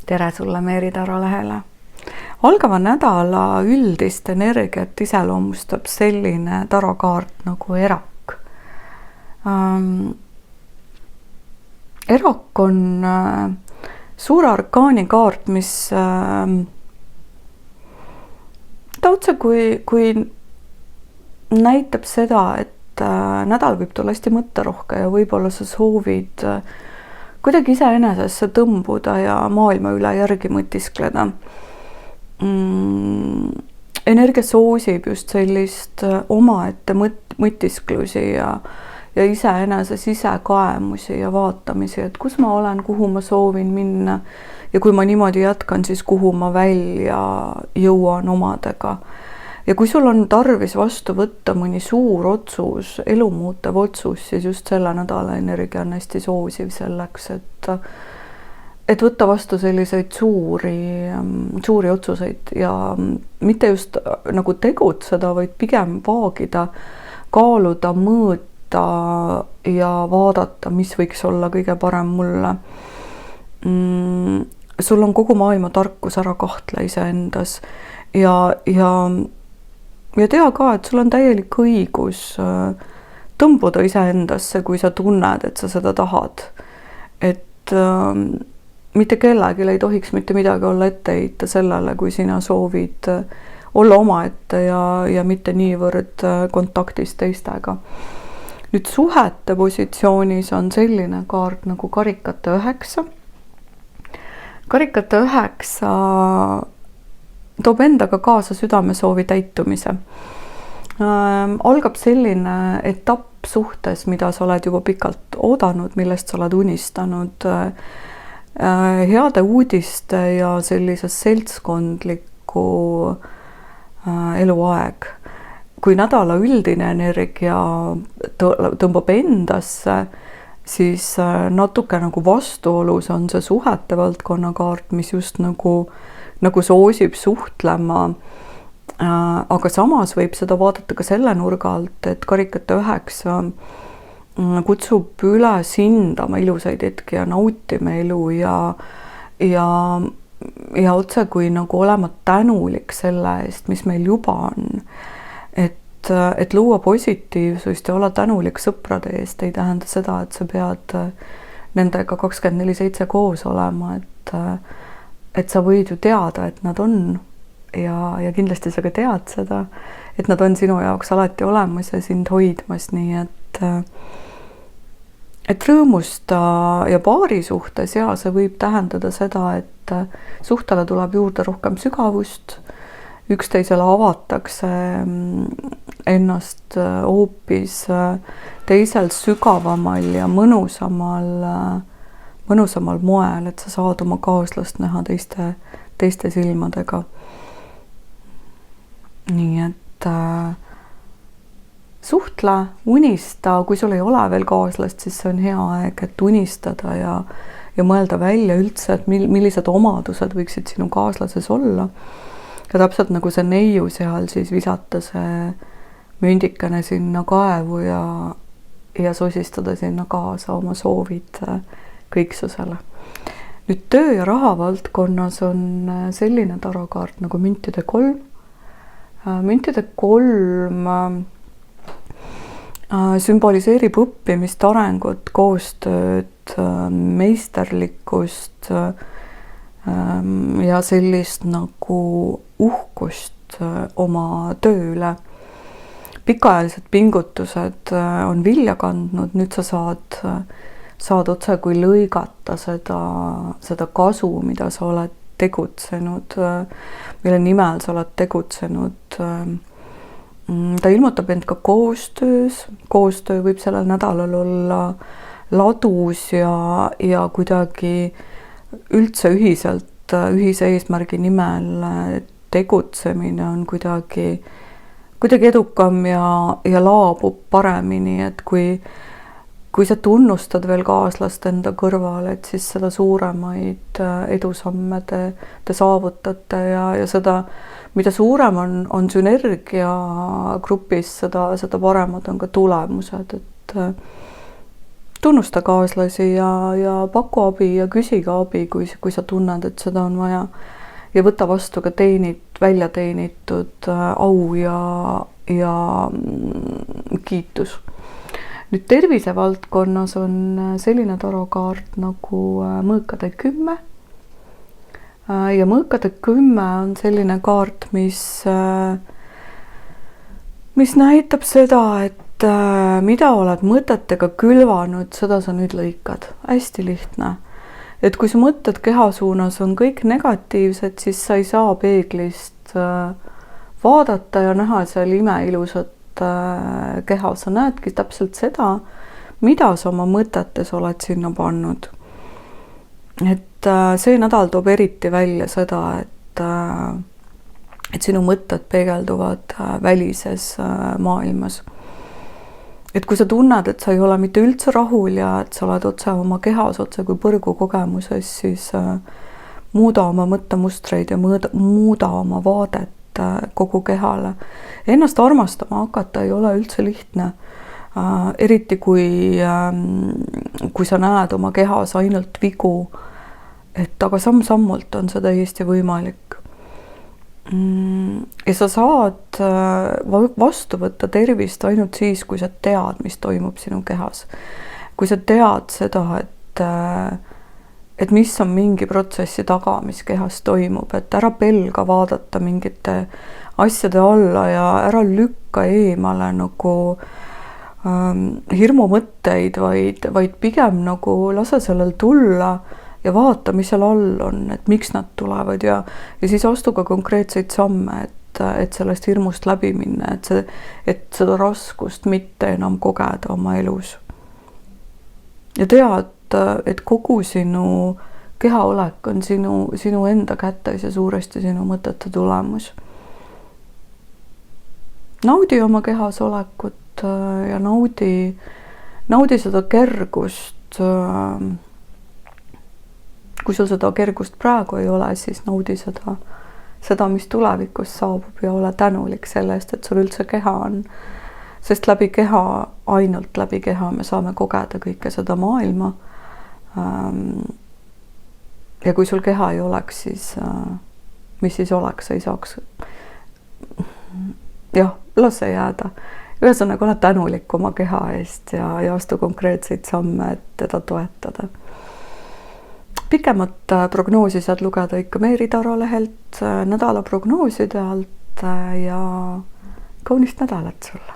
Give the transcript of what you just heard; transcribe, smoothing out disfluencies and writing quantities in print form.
tere sulle Meeri Taro lehele. Algava nädala üldist energiat iseloomustab selline tarokaart nagu erak. Erak on suure arkaani kaart, mis ta otse kui näitab seda, et nädal võib tulla hästi mõtterohke ja võib-olla sa soovid kuidagi iseenesesse tõmbuda ja maailma üle järgi mõtiskleda. Energia soosib just sellist omaette mõtisklusi ja iseenese sisekaemusi ja vaatamisi, et kus ma olen, kuhu ma soovin minna ja kui ma niimoodi jätkan, siis kuhu ma välja jõuan omadega. Ja kui sul on tarvis vastu võtta mõni suur otsus, elumuutev otsus, siis just selle nädala energia on hästi soosiv selleks, et võtta vastu selliseid suuri otsuseid ja mitte just nagu tegutseda, vaid pigem vaagida, kaaluda, mõõta ja vaadata, mis võiks olla kõige parem mulle. Sul on kogu maailma tarkus, ära kahtle iseendas ja tea ka, et sul on täielik õigus tõmbuda iseendasse, kui sa tunned, et sa seda tahad. Et mitte kellelgi ei tohiks mitte midagi olla ette heita sellele, kui sina soovid olla omaette ja mitte niivõrd kontaktis teistega. Nüüd suhete positsioonis on selline kaart nagu karikate 9. Karikate 9 toob endaga kaasa südamesoovi täitumise. Algab selline etapp suhtes, mida sa oled juba pikalt oodanud, millest sa oled unistanud. Heade uudiste ja sellise seltskondliku eluaeg. Kui nädala üldine energia tõmbab endasse, siis natuke nagu vastuolus on see suhete valdkonna kaart, mis just nagu soosib suhtlema, aga samas võib seda vaadata ka selle nurga alt, et karikate 9 kutsub üles hindama ilusaid hetki ja nautima elu ja otse kui nagu olema tänulik selle eest, mis meil juba on. Et luua positiivsust ja olla tänulik sõprade eest ei tähenda seda, et sa pead nendega 24/7 koos olema, et sa võid ju teada, et nad on ja kindlasti sa ka tead seda, et nad on sinu jaoks alati olemas ja sind hoidmas, nii et rõõmusta ja paari suhtes ja see võib tähendada seda, et suhtele tuleb juurde rohkem sügavust, üksteisele avatakse ennast hoopis teisel sügavamal ja mõnusamal moel, et sa saad oma kaaslast näha teiste silmadega. Nii et suhtle, unista, kui sul ei ole veel kaaslast, siis see on hea aeg, et unistada ja mõelda välja üldse, et millised omadused võiksid sinu kaaslases olla. Ja täpselt nagu see neiu seal, siis visata see mündikene sinna kaevu ja sosistada sinna kaasa oma soovid kõiksusele. Nüüd töö ja raha valdkonnas on selline tarokaart nagu müntide 3. Müntide 3 sümboliseerib õppimist, arengut, koostööd, meisterlikkust ja sellist nagu uhkust oma töö üle. Pikaajalised pingutused on vilja kandnud, nüüd sa saad otse kui lõigata seda kasu, mida sa oled tegutsenud, mille nimel sa oled tegutsenud. Ta ilmutab end ka koostöös. Koostöö võib sellel nädalal olla ladus ja kuidagi üldse ühise eesmärgi nimel tegutsemine on kuidagi edukam ja laabub paremini, et kui sa tunnustad veel kaaslast enda kõrval, et siis seda suuremaid edusamme te saavutate ja seda, mida suurem on sünergia grupis, seda paremad on ka tulemused, tunnusta kaaslasi ja paku abi ja küsi ka abi, kui sa tunned, et seda on vaja. Ja võta vastu ka välja teenitud au ja kiitus. Nüüd tervise valdkonnas on selline tarokaart nagu mõõkade 10. Ja mõõkade 10 on selline kaart, mis näitab seda, et mida oled mõtetega külvanud, seda sa nüüd lõikad. Hästi lihtne. Et kui su mõtted keha suunas on kõik negatiivsed, siis sa ei saa peeglist vaadata ja näha seal imeilusat keha. Sa näedki täpselt seda, mida sa oma mõtetes oled sinna pannud. Et see nädal toob eriti välja seda, et sinu mõtted peegelduvad välises maailmas. Et kui sa tunned, et sa ei ole mitte üldse rahul ja et sa oled otse oma kehas, otse kui põrgu kogemuses, siis muuda oma mõttemustreid ja muuda oma vaadet kogu kehale. Ennast armastama hakata ei ole üldse lihtne. Eriti kui sa näed oma kehas ainult vigu, aga samm-sammult on see täiesti võimalik. Ja sa saad vastu võtta tervist ainult siis, kui sa tead, mis toimub sinu kehas. Kui sa tead seda, et mis on mingi protsessi taga, mis kehas toimub, et ära pelga vaadata mingite asjade alla ja ära lükka eemale nagu hirmumõtteid, vaid pigem nagu lase sellel tulla ja vaata, mis seal all on, et miks nad tulevad ja siis astu ka konkreetseid samme, et sellest hirmust läbi minna, et seda raskust mitte enam kogeda oma elus. Ja tead, et kogu sinu kehaolek on sinu enda kätes ja suuresti sinu mõtete tulemus. Naudi oma kehas olekut ja naudi seda kergust. Kui sul seda kergust praegu ei ole, siis naudi seda, mis tulevikus saabub ja ole tänulik sellest, et sul üldse keha on. Sest ainult läbi keha me saame kogeda kõike seda maailma. Ja kui sul keha ei oleks, siis mis siis oleks, ei saaks. Jah, las see jääda. Ühesõnaga ole tänulik oma keha eest ja astu konkreetseid samme, et teda toetada. Pikemat prognoosi saad lugeda ikka Meeri Taro lehelt nädala prognooside alt ja kaunist nädalat sulle.